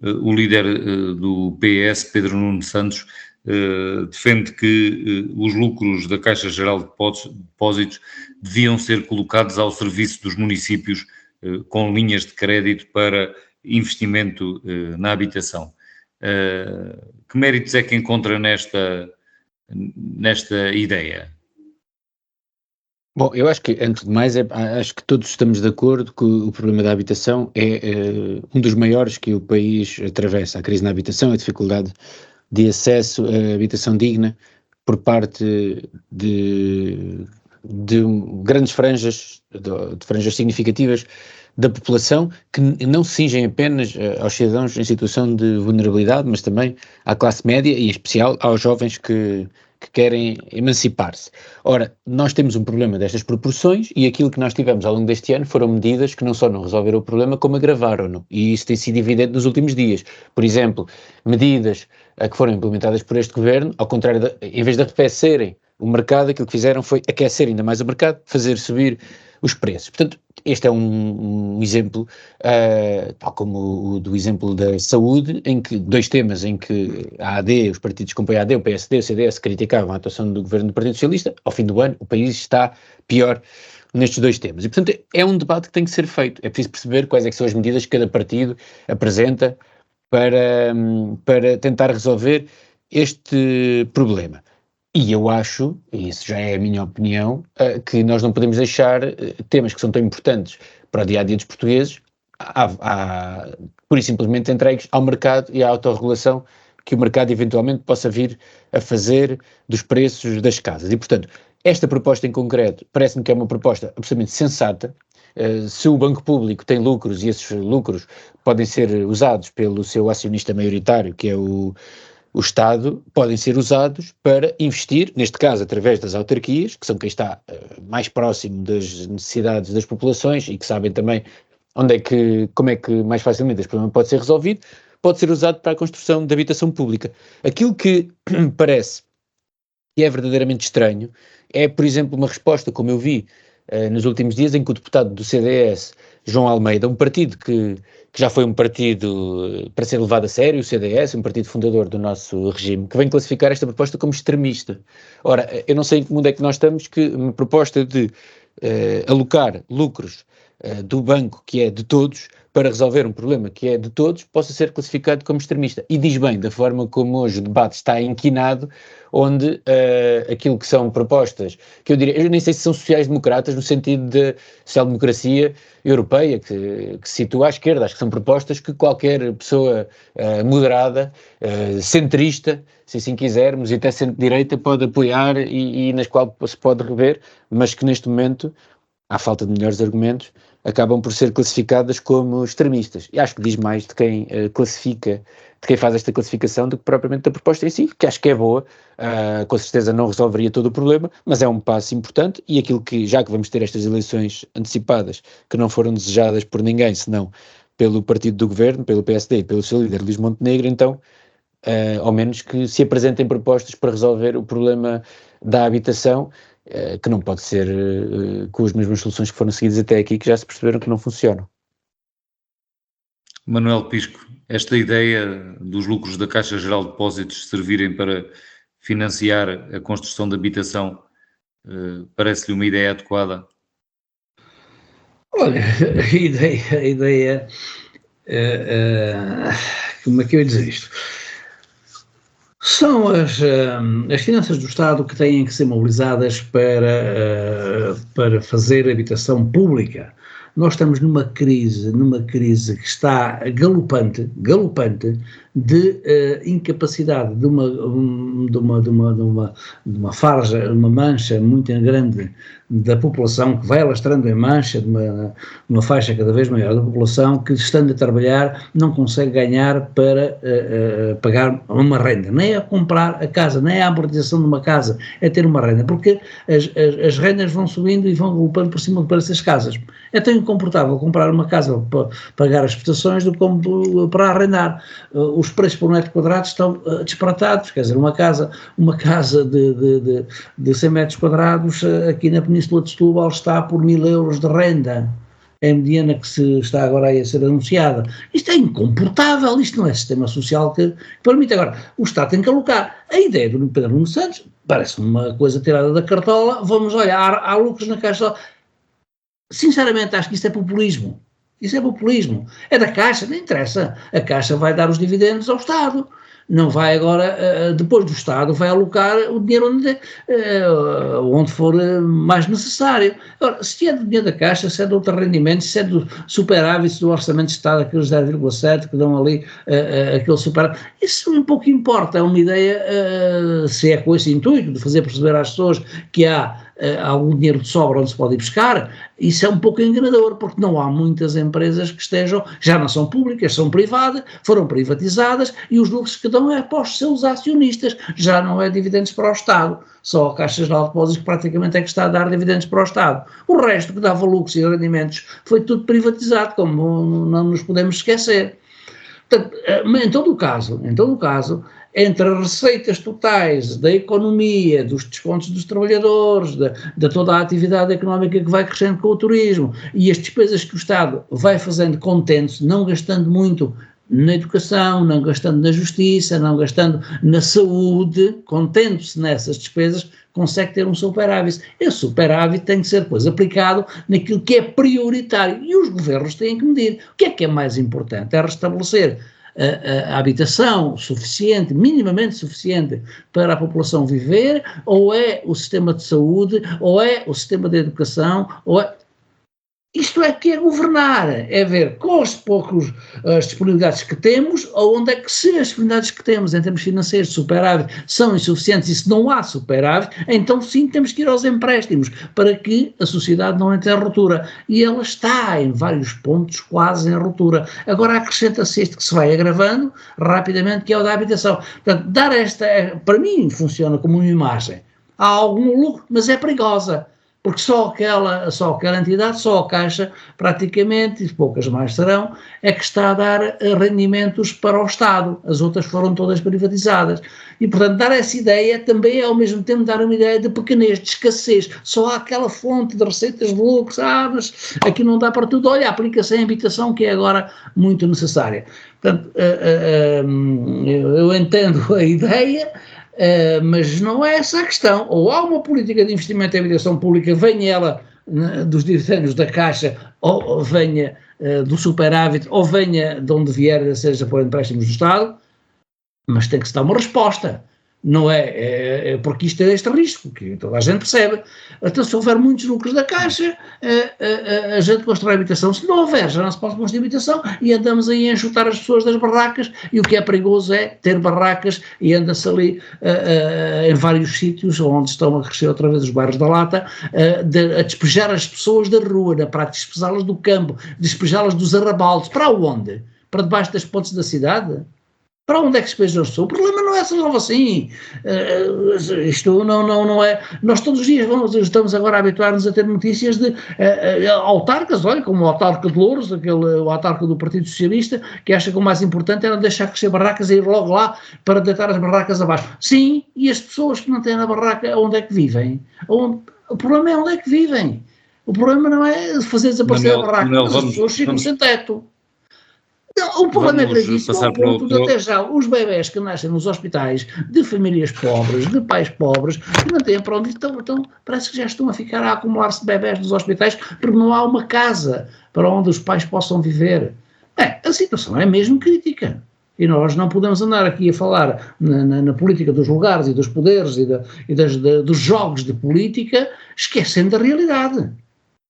O líder do PS, Pedro Nuno Santos, defende que os lucros da Caixa Geral de Depósitos deviam ser colocados ao serviço dos municípios com linhas de crédito para investimento na habitação. Que méritos é que encontra nesta ideia? Bom, eu acho que, antes de mais, acho que todos estamos de acordo que o problema da habitação é um dos maiores que o país atravessa. A crise na habitação, a dificuldade de acesso à habitação digna por parte de grandes franjas, de franjas significativas da população, que não se cingem apenas aos cidadãos em situação de vulnerabilidade, mas também à classe média e, em especial, aos jovens que querem emancipar-se. Ora, nós temos um problema destas proporções e aquilo que nós tivemos ao longo deste ano foram medidas que não só não resolveram o problema, como agravaram-no. E isso tem sido evidente nos últimos dias. Por exemplo, medidas que foram implementadas por este governo, ao contrário, em vez de arrefecerem o mercado, aquilo que fizeram foi aquecer ainda mais o mercado, fazer subir os preços. Portanto, este é um exemplo, tal como o do exemplo da saúde, em que 2 temas em que a AD, os partidos que compõem a AD, o PSD, o CDS, criticavam a atuação do governo do Partido Socialista. Ao fim do ano, o país está pior nestes 2 temas. E, portanto, é um debate que tem que ser feito. É preciso perceber quais é que são as medidas que cada partido apresenta para tentar resolver este problema. E eu acho, e isso já é a minha opinião, que nós não podemos deixar temas que são tão importantes para o dia-a-dia dos portugueses pura e simplesmente entregues ao mercado e à autorregulação que o mercado eventualmente possa vir a fazer dos preços das casas. E, portanto, esta proposta em concreto parece-me que é uma proposta absolutamente sensata. Se o Banco Público tem lucros e esses lucros podem ser usados pelo seu acionista maioritário, que é o Estado, podem ser usados para investir, neste caso através das autarquias, que são quem está mais próximo das necessidades das populações e que sabem também como é que mais facilmente este problema pode ser resolvido, pode ser usado para a construção de habitação pública. Aquilo que me parece que é verdadeiramente estranho é, por exemplo, uma resposta, como eu vi nos últimos dias, em que o deputado do CDS, João Almeida, um partido que já foi um partido para ser levado a sério, o CDS, um partido fundador do nosso regime, que vem classificar esta proposta como extremista. Ora, eu não sei em que mundo é que nós estamos, que uma proposta de alocar lucros do banco, que é de todos, para resolver um problema que é de todos, possa ser classificado como extremista. E diz bem da forma como hoje o debate está inquinado, onde aquilo que são propostas, que eu diria, eu nem sei se são sociais-democratas no sentido de social-democracia europeia, que se situa à esquerda, acho que são propostas que qualquer pessoa moderada, centrista, se assim quisermos, e até centro-direita pode apoiar e nas quais se pode rever, mas que neste momento, à falta de melhores argumentos, acabam por ser classificadas como extremistas. E acho que diz mais de quem classifica, de quem faz esta classificação, do que propriamente da proposta em si, que acho que é boa, com certeza não resolveria todo o problema, mas é um passo importante, e aquilo que, já que vamos ter estas eleições antecipadas, que não foram desejadas por ninguém, senão pelo partido do governo, pelo PSD e pelo seu líder Luís Montenegro, então, ao menos que se apresentem propostas para resolver o problema da habitação, que não pode ser com as mesmas soluções que foram seguidas até aqui, que já se perceberam que não funcionam. Manuel Pisco, esta ideia dos lucros da Caixa Geral de Depósitos servirem para financiar a construção de habitação, parece-lhe uma ideia adequada? Olha, a ideia como é que eu ia dizer isto? São as finanças do Estado que têm que ser mobilizadas para fazer habitação pública. Nós estamos numa crise que está galopante de incapacidade de uma farja, uma mancha muito grande da população, que vai alastrando em mancha de uma faixa cada vez maior da população, que, estando a trabalhar, não consegue ganhar para pagar uma renda, nem a comprar a casa, nem a amortização de uma casa, é ter uma renda, porque as rendas vão subindo e vão galopando por cima para essas casas. É tão incomportável comprar uma casa para pagar as prestações do que para arrendar. Os preços por metro quadrado estão disparatados, quer dizer, uma casa de 100 metros quadrados aqui na Península de Setúbal está por 1.000 euros de renda. É a mediana que se está agora aí a ser anunciada. Isto é incomportável, isto não é sistema social que permite. Agora, o Estado tem que alocar. A ideia do Pedro Nuno Santos parece uma coisa tirada da cartola, vamos olhar, há lucros na Caixa. Sinceramente, acho que isto é populismo. Isso é populismo. É da Caixa, não interessa. A Caixa vai dar os dividendos ao Estado. Não vai agora, depois do Estado, vai alocar o dinheiro onde for mais necessário. Agora, se é do dinheiro da Caixa, se é de outro rendimento, se é do superávit do Orçamento de Estado, aqueles 10,7 que dão ali aquele superávit, isso um pouco importa. É uma ideia, se é com esse intuito de fazer perceber às pessoas que há algum dinheiro de sobra onde se pode ir buscar, isso é um pouco enganador, porque não há muitas empresas que já não são públicas, são privadas, foram privatizadas e os lucros que dão é para os seus acionistas, já não é dividendos para o Estado, só a Caixa Geral de Depósitos que praticamente é que está a dar dividendos para o Estado. O resto que dava lucros e rendimentos foi tudo privatizado, como não nos podemos esquecer. Portanto, em todo o caso, entre as receitas totais da economia, dos descontos dos trabalhadores, de toda a atividade económica que vai crescendo com o turismo e as despesas que o Estado vai fazendo contente-se, não gastando muito na educação, não gastando na justiça, não gastando na saúde, contente-se nessas despesas, consegue ter um superávit. Esse superávit tem que ser depois aplicado naquilo que é prioritário e os governos têm que medir. O que é mais importante? É restabelecer a habitação suficiente, minimamente suficiente para a população viver, ou é o sistema de saúde, ou é o sistema de educação, ou é... Isto é que é governar, é ver com as poucas disponibilidades que temos, ou onde é que, se as disponibilidades que temos em termos financeiros, superávit, são insuficientes e se não há superávit, então sim temos que ir aos empréstimos para que a sociedade não entre em ruptura. E ela está em vários pontos quase em ruptura. Agora acrescenta-se este que se vai agravando rapidamente, que é o da habitação. Portanto, dar para mim funciona como uma imagem. Há algum lucro, mas é perigosa. Porque só aquela entidade, só a Caixa, praticamente, e poucas mais serão, é que está a dar rendimentos para o Estado. As outras foram todas privatizadas. E, portanto, dar essa ideia também é, ao mesmo tempo, dar uma ideia de pequenez, de escassez. Só há aquela fonte de receitas de lucros, mas aqui não dá para tudo. Olha, aplica-se em habitação, que é agora muito necessária. Portanto, eu entendo a ideia, mas não é essa a questão. Ou há uma política de investimento em habitação pública, venha ela dos dividendos da Caixa, ou venha do superávit, ou venha de onde vier, seja por empréstimos do Estado, mas tem que se dar uma resposta. Não é porque isto é este risco, que toda a gente percebe. Então, se houver muitos lucros da Caixa, a gente constrói habitação. Se não houver, já não se pode construir habitação e andamos aí a enxutar as pessoas das barracas, e o que é perigoso é ter barracas e anda-se ali em vários sítios onde estão a crescer outra vez os bairros da Lata, a despejar as pessoas da rua, na prática, despejá-las do campo, despejá-las dos arrabaldes. Para onde? Para debaixo das pontes da cidade? Para onde é que se despejam as pessoas? O problema não é só assim. Isto não é... Nós todos os dias estamos agora a habituar-nos a ter notícias de autarcas, olha, como o autarca de Louros, o autarca do Partido Socialista, que acha que o mais importante era deixar crescer barracas e ir logo lá para deitar as barracas abaixo. Sim, e as pessoas que não têm a barraca, onde é que vivem? O problema é onde é que vivem. O problema não é fazer desaparecer a barraca, mas as pessoas ficam sem teto. O problema é gravíssimo, até já os bebés que nascem nos hospitais de famílias pobres, de pais pobres, que não têm para onde ir, então parece que já estão a ficar a acumular-se bebés nos hospitais porque não há uma casa para onde os pais possam viver. A situação é mesmo crítica. E nós não podemos andar aqui a falar na política dos lugares e dos poderes dos jogos de política, esquecendo da realidade.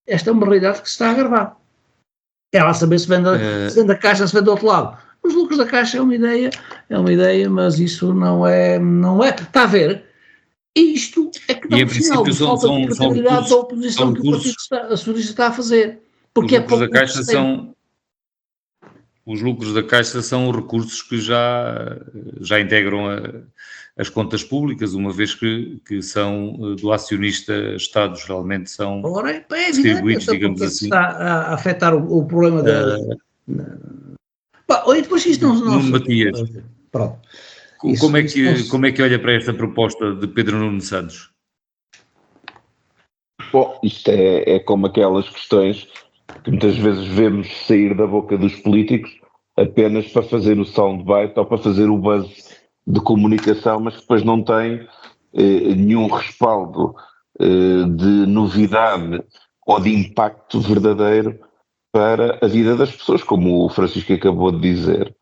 Esta é uma realidade que se está a agravar. É lá saber se vende a Caixa, se vende do outro lado. Os lucros da Caixa é uma ideia, mas isso não é, está a ver? Isto é que dá um sinal de falta de credibilidade da oposição que o Partido Socialista está a fazer. Porque os lucros da Caixa são recursos que já integram as contas públicas, uma vez que são do acionista Estado, geralmente são distribuídos, digamos assim. Está a afetar o problema e depois isto não Matias, pronto. Como é que olha para esta proposta de Pedro Nuno Santos? Bom, isto é como aquelas questões que muitas vezes vemos sair da boca dos políticos apenas para fazer o soundbite ou para fazer o buzz de comunicação, mas que depois não tem nenhum respaldo de novidade ou de impacto verdadeiro para a vida das pessoas, como o Francisco acabou de dizer.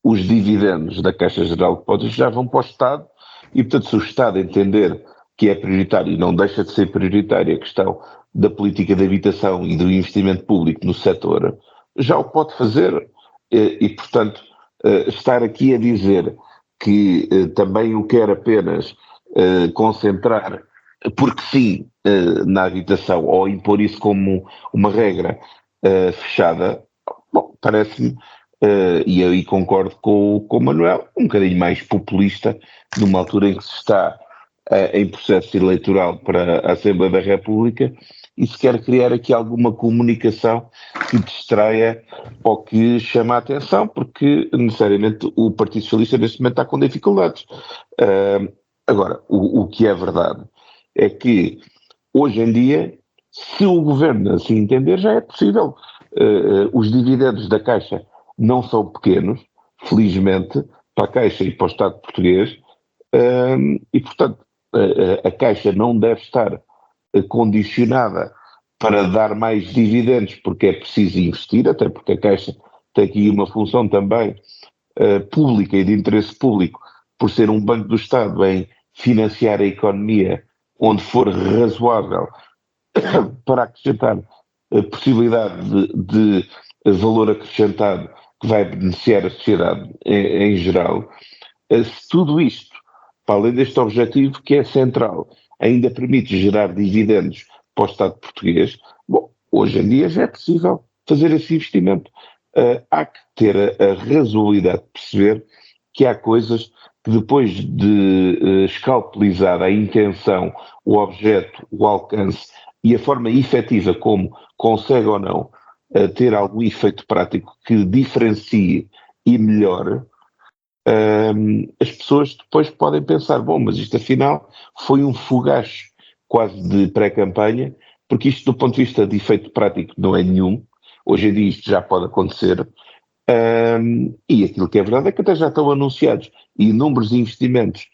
Os dividendos da Caixa Geral de Depósitos já vão para o Estado e, portanto, se o Estado entender que é prioritário e não deixa de ser prioritária a questão da política de habitação e do investimento público no setor, já o pode fazer e, portanto, estar aqui a dizer que também o quer apenas concentrar, porque sim, na habitação ou impor isso como uma regra fechada, bom, parece-me, e eu aí concordo com o Manuel, um bocadinho mais populista, numa altura em que se está em processo eleitoral para a Assembleia da República e se quer criar aqui alguma comunicação que distraia ou que chame a atenção, porque necessariamente o Partido Socialista neste momento está com dificuldades. Agora, o que é verdade é que hoje em dia, se o Governo assim entender, já é possível. Os dividendos da Caixa não são pequenos, felizmente, para a Caixa e para o Estado português, e portanto a Caixa não deve estar condicionada para dar mais dividendos porque é preciso investir, até porque a Caixa tem aqui uma função também pública e de interesse público, por ser um banco do Estado em financiar a economia onde for razoável para acrescentar a possibilidade de valor acrescentado que vai beneficiar a sociedade em geral. Se tudo isto, para além deste objetivo que é central, ainda permite gerar dividendos para o Estado português, bom, hoje em dia já é possível fazer esse investimento. Há que ter a razoabilidade de perceber que há coisas que depois de escalpelizada a intenção, o objeto, o alcance e a forma efetiva como consegue ou não ter algum efeito prático que diferencie e melhore, as pessoas depois podem pensar, bom, mas isto afinal foi um fogacho quase de pré-campanha, porque isto do ponto de vista de efeito prático não é nenhum, hoje em dia isto já pode acontecer, e aquilo que é verdade é que até já estão anunciados inúmeros investimentos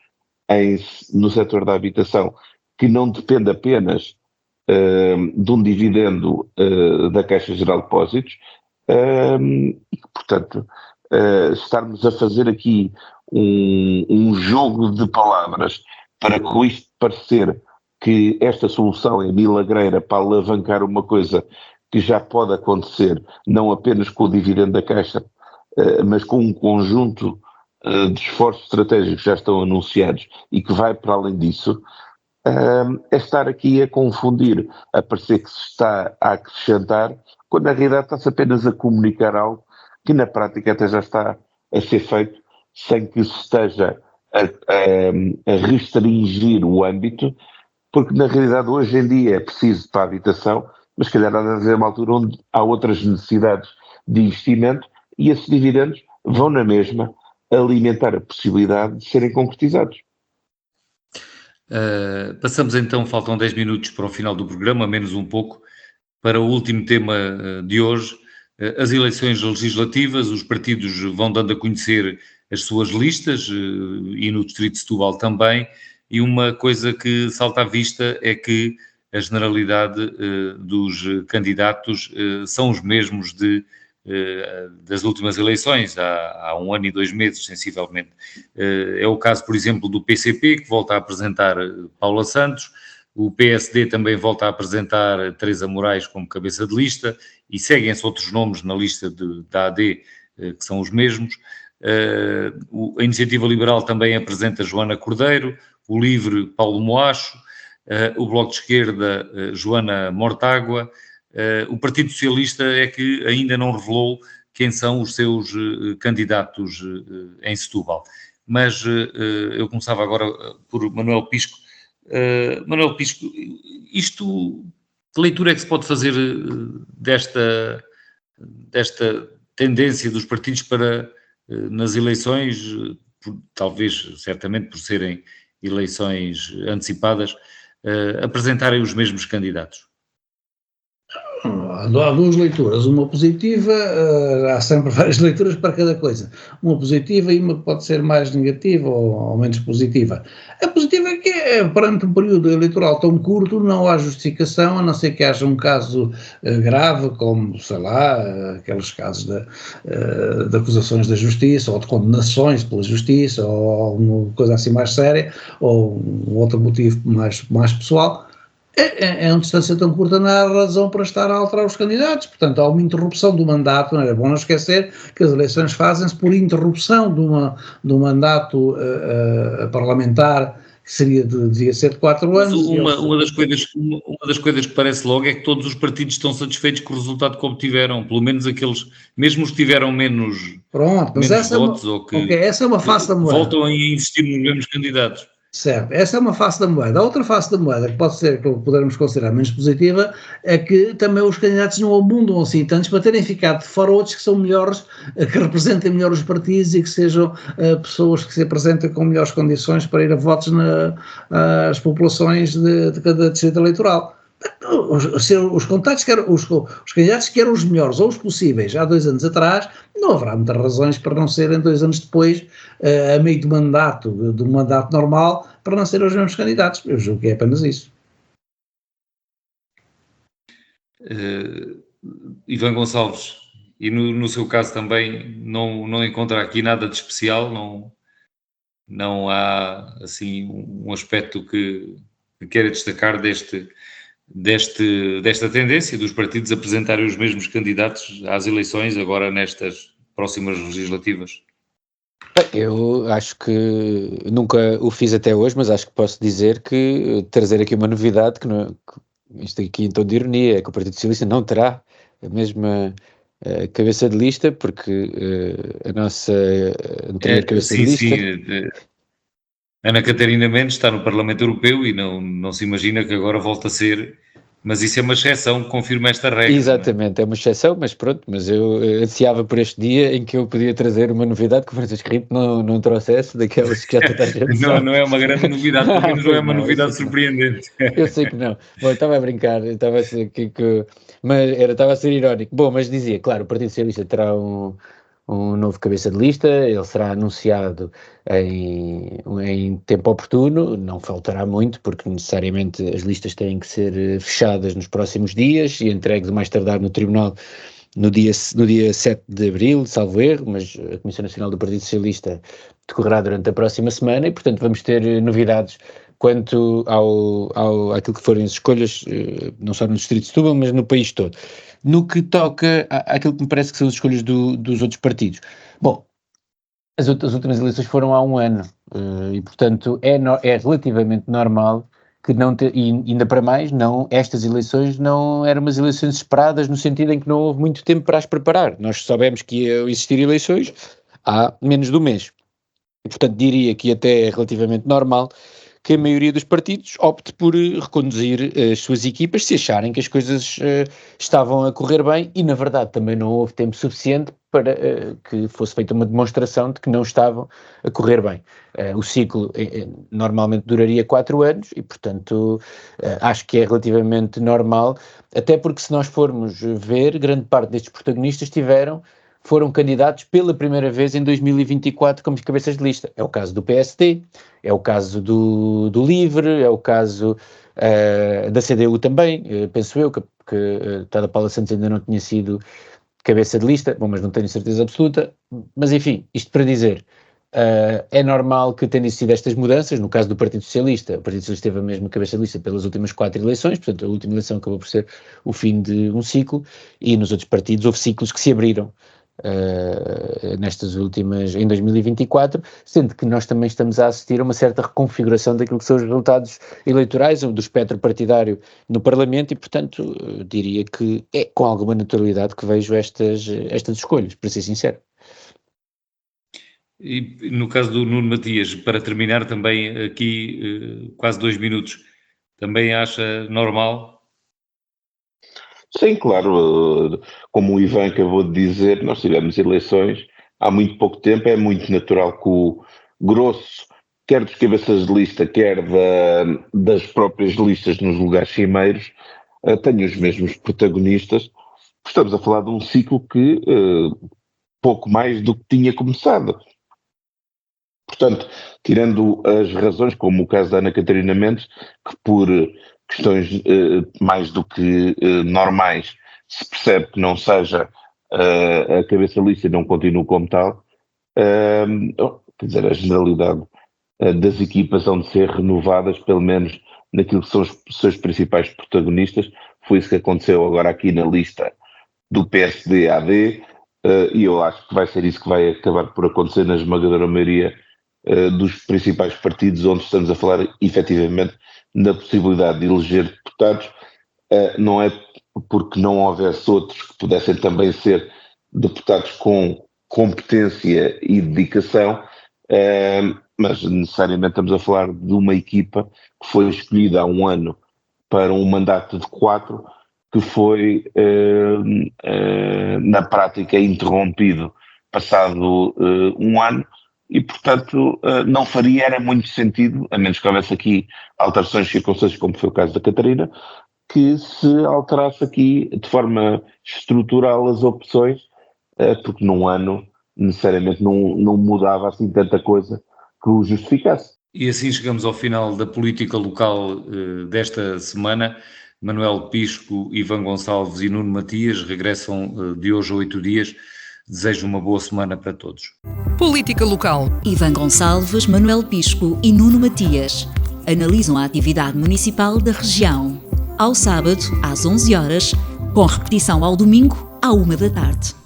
no setor da habitação que não depende apenas de um dividendo da Caixa Geral de Depósitos, e que, portanto, estarmos a fazer aqui um jogo de palavras para com isto parecer que esta solução é milagreira para alavancar uma coisa que já pode acontecer, não apenas com o dividendo da Caixa, mas com um conjunto de esforços estratégicos que já estão anunciados e que vai para além disso, é estar aqui a confundir, a parecer que se está a acrescentar, quando na realidade está-se apenas a comunicar algo que na prática até já está a ser feito sem que se esteja a restringir o âmbito, porque na realidade hoje em dia é preciso para a habitação, mas se calhar há de haver uma altura onde há outras necessidades de investimento e esses dividendos vão na mesma alimentar a possibilidade de serem concretizados. Passamos então, faltam 10 minutos para o final do programa, menos um pouco, para o último tema de hoje, as eleições legislativas. Os partidos vão dando a conhecer as suas listas e no Distrito de Setúbal também, e uma coisa que salta à vista é que a generalidade dos candidatos são os mesmos de das últimas eleições, há 1 ano e 2 meses, sensivelmente. É o caso, por exemplo, do PCP, que volta a apresentar Paula Santos, o PSD também volta a apresentar Teresa Moraes como cabeça de lista, e seguem-se outros nomes na lista da AD, que são os mesmos. A Iniciativa Liberal também apresenta Joana Cordeiro, o LIVRE, Paulo Moacho, o Bloco de Esquerda, Joana Mortágua. O Partido Socialista é que ainda não revelou quem são os seus candidatos em Setúbal. Mas eu começava agora por Manuel Pisco. Manuel Pisco, que leitura é que se pode fazer desta tendência dos partidos para, nas eleições, talvez, certamente por serem eleições antecipadas, apresentarem os mesmos candidatos? Há duas leituras, uma positiva, há sempre várias leituras para cada coisa, uma positiva e uma que pode ser mais negativa ou menos positiva. A positiva é que, perante um período eleitoral tão curto, não há justificação, a não ser que haja um caso grave, como, sei lá, aqueles casos de acusações da justiça, ou de condenações pela justiça, ou uma coisa assim mais séria, ou um outro motivo mais pessoal. É uma distância tão curta, não há razão para estar a alterar os candidatos. Portanto, há uma interrupção do mandato. Não é bom não esquecer que as eleições fazem-se por interrupção de um mandato parlamentar, que devia ser de 4 anos. Uma das coisas que parece logo é que todos os partidos estão satisfeitos com o resultado que obtiveram, pelo menos aqueles, mesmo os que tiveram menos votos, ou que essa é uma face da moeda. Voltam a investir nos mesmos candidatos. Certo, essa é uma face da moeda. A outra face da moeda, que pode ser, que podermos considerar menos positiva, é que também os candidatos não abundam assim tantos para terem ficado de fora outros que são melhores, que representem melhor os partidos e que sejam pessoas que se apresentem com melhores condições para ir a votos nas populações de cada distrito eleitoral. Os candidatos que eram os melhores ou os possíveis há 2 anos atrás, não haverá muitas razões para não serem 2 anos depois, a meio de um mandato normal, para não serem os mesmos candidatos. Eu julgo que é apenas isso. Ivan Gonçalves, e no seu caso também não encontra aqui nada de especial? Não há assim um aspecto que queira destacar desta tendência dos partidos apresentarem os mesmos candidatos às eleições agora nestas próximas legislativas? Eu acho que nunca o fiz até hoje, mas acho que posso dizer que trazer aqui uma novidade, isto aqui em tom de ironia, é que o Partido Socialista não terá a mesma cabeça de lista, porque a nossa anterior cabeça de lista... Sim. Ana Catarina Mendes está no Parlamento Europeu e não se imagina que agora volta a ser, mas isso é uma exceção, confirma esta regra. Exatamente, é uma exceção, mas pronto, mas eu ansiava por este dia em que eu podia trazer uma novidade que o Francisco Rito não trouxesse, daquelas que já toda a gente sabe. Não é uma grande novidade, pelo menos não é uma novidade surpreendente. Eu sei que não. Bom, estava a brincar, estava a ser estava a ser irónico. Bom, mas dizia, claro, o Partido Socialista terá um novo cabeça de lista, ele será anunciado em tempo oportuno, não faltará muito, porque necessariamente as listas têm que ser fechadas nos próximos dias e entregues o mais tardar no Tribunal no dia 7 de Abril, salvo erro, mas a Comissão Nacional do Partido Socialista decorrerá durante a próxima semana e, portanto, vamos ter novidades quanto àquilo que forem as escolhas, não só no Distrito de Setúbal, mas no país todo. No que toca àquilo que me parece que são as escolhas dos outros partidos. Bom, as últimas eleições foram há 1 ano e, portanto, é relativamente normal que e ainda para mais, estas eleições não eram umas eleições esperadas no sentido em que não houve muito tempo para as preparar. Nós soubemos que iam existir eleições há menos de um mês. E, portanto, diria que até é relativamente normal que a maioria dos partidos opte por reconduzir as suas equipas se acharem que as coisas estavam a correr bem e, na verdade, também não houve tempo suficiente para que fosse feita uma demonstração de que não estavam a correr bem. O ciclo normalmente duraria 4 anos e, portanto, acho que é relativamente normal, até porque se nós formos ver, grande parte destes protagonistas foram candidatos pela primeira vez em 2024 como cabeças de lista. É o caso do PSD, é o caso do LIVRE, é o caso da CDU também, penso eu, que a Paula Santos ainda não tinha sido cabeça de lista, bom, mas não tenho certeza absoluta, mas enfim, isto para dizer, é normal que tenham sido estas mudanças. No caso do Partido Socialista, o Partido Socialista teve a mesma cabeça de lista pelas últimas 4 eleições, portanto a última eleição acabou por ser o fim de um ciclo, e nos outros partidos houve ciclos que se abriram nestas últimas, em 2024, sendo que nós também estamos a assistir a uma certa reconfiguração daquilo que são os resultados eleitorais, do espectro partidário no Parlamento, e portanto diria que é com alguma naturalidade que vejo estas escolhas, para ser sincero. E no caso do Nuno Matias, para terminar também aqui, quase 2 minutos, também acha normal? Sim, claro, como o Ivan acabou de dizer, nós tivemos eleições há muito pouco tempo, é muito natural que o grosso, quer dos cabeças de lista, quer das próprias listas nos lugares cimeiros, tenha os mesmos protagonistas. Estamos a falar de um ciclo que pouco mais do que tinha começado. Portanto, tirando as razões, como o caso da Ana Catarina Mendes, que por questões mais do que normais se percebe que não seja a cabeça lista e não continua como tal, quer dizer, a generalidade das equipas hão de ser renovadas, pelo menos naquilo que são os seus principais protagonistas. Foi isso que aconteceu agora aqui na lista do PSD-AD, e eu acho que vai ser isso que vai acabar por acontecer na esmagadora maioria dos principais partidos, onde estamos a falar efetivamente na possibilidade de eleger deputados. Não é porque não houvesse outros que pudessem também ser deputados com competência e dedicação, mas necessariamente estamos a falar de uma equipa que foi escolhida há um ano para um mandato de 4, que foi na prática interrompido passado um ano, e portanto não faria era muito sentido, a menos que houvesse aqui alterações de circunstâncias, como foi o caso da Catarina, que se alterasse aqui de forma estrutural as opções, porque num ano necessariamente não mudava assim tanta coisa que o justificasse. E assim chegamos ao final da política local desta semana. Manuel Pisco, Ivan Gonçalves e Nuno Matias regressam de hoje a 8 dias. Desejo uma boa semana para todos. Política local. Ivan Gonçalves, Manuel Pisco e Nuno Matias analisam a atividade municipal da região. Ao sábado, às 11 horas, com repetição ao domingo, à 1 da tarde.